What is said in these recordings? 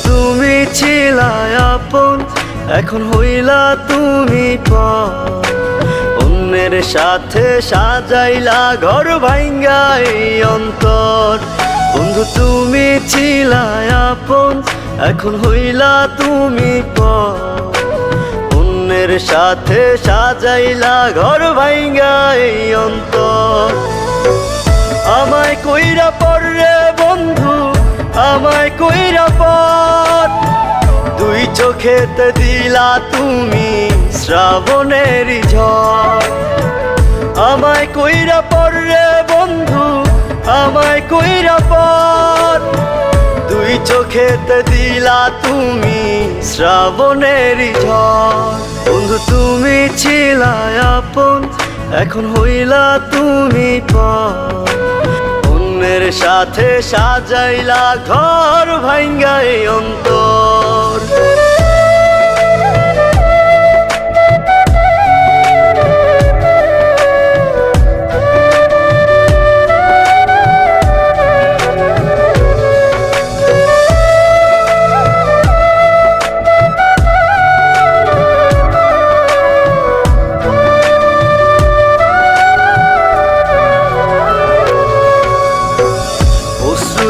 তুমি ছিলা আপন, এখন হইলা তুমি পর। অন্যের সাথে সাজাইলা ঘর ভাঙ্গা এই অন্তর। বন্ধু তুমি ছিলা আপন, এখন হইলা তুমি পর। অন্যের সাথে সাজাইলা ঘর ভাঙ্গা এই অন্তর। আমায় কইরা পর রে বন্ধু, আমায় কইরা পর। দুই চোখেতে দিলা তুমি শ্রাবণের ঝড়। আমায় কইরা পর রে বন্ধু, আমায় কইরা পর। দুই চোখেতে দিলা তুমি শ্রাবণের ঝড়। বন্ধু তুমি ছিলা আপন, এখন হইলা তুমি পর। অন্যের সাথে সাজাইলা ঘর ভাঙ্গা এই অন্তর।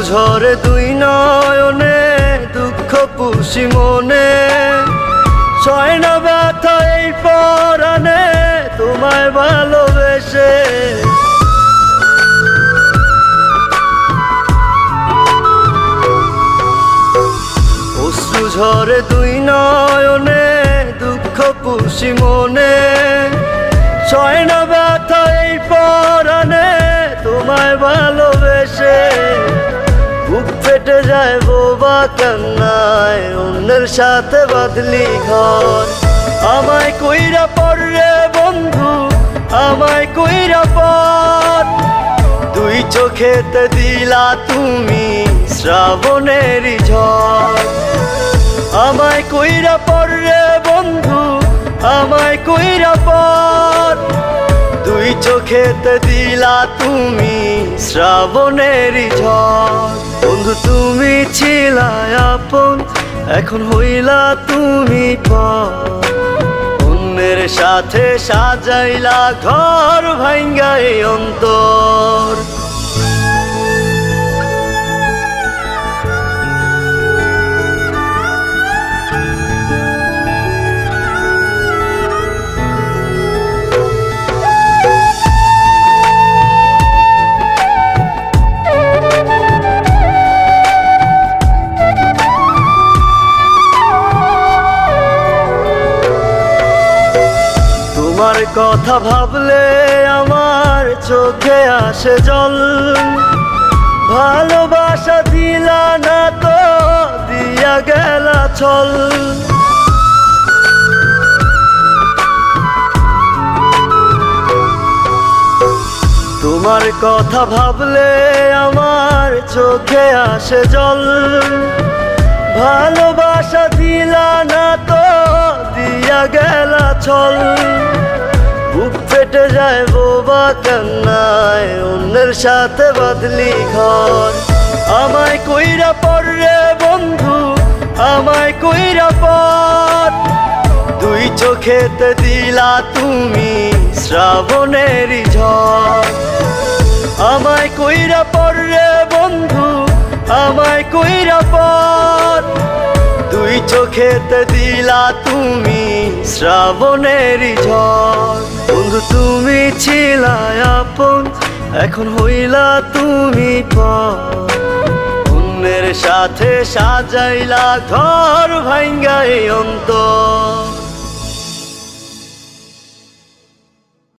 ঝরে দুই নয়নে দুঃখ পুষি মনে। সয় না ব্যথা এই পরাণে তোমায় ভালোবেসে। অশ্রু ঝরে দুই নয়নে দুঃখ পুষি মনে। সয় না ব্যথা এই পরাণে তোমায় ভালোবেসে। বুক ফেটে যায় বোবা কান্নায়, অন্যের সাথে বাঁধলি ঘর। আমায় কইরা পর রে বন্ধু, আমায় কইরা পর। দুই চোখেতে দিলা তুমি শ্রাবণের ঝড়। আমায় কইরা পর রে বন্ধু, আমায় কইরা পর। দুই চোখেতে দিলা তুমি শ্রাবণের ঝড়। বন্ধু তুমি ছিলা আপন, এখন হইলা তুমি পর। অন্যের সাথে সাজাইলা ঘর ভাঙ্গা এই অন্তর। তোমার কথা ভাবলে আমার চোখে আসে জল। ভালোবাসা দিলা না তো দিয়া গেলা ছল। তোমার কথা ভাবলে আমার চোখে আসে জল। ভালোবাসা দিলা না তো দিয়া গেলা ছল। বুক ফেটে যায় বোবা কান্নায়, অন্যের সাথে বাঁধলি ঘর। আমায় কইরা পর রে বন্ধু, আমায় কইরা পর। দুই চোখেতে দিলা তুমি শ্রাবণের ঝড়। আমায় কইরা পর রে বন্ধু, আমায় কইরা পর। দুই চোখেতে দিলা তুমি শ্রাবণের ঝড়। বন্ধু তুমি ছিলা আপন, এখন হইলা তুমি পর। অন্যের সাথে সাজাইলা ঘর ভাঙ্গা এই অন্তর।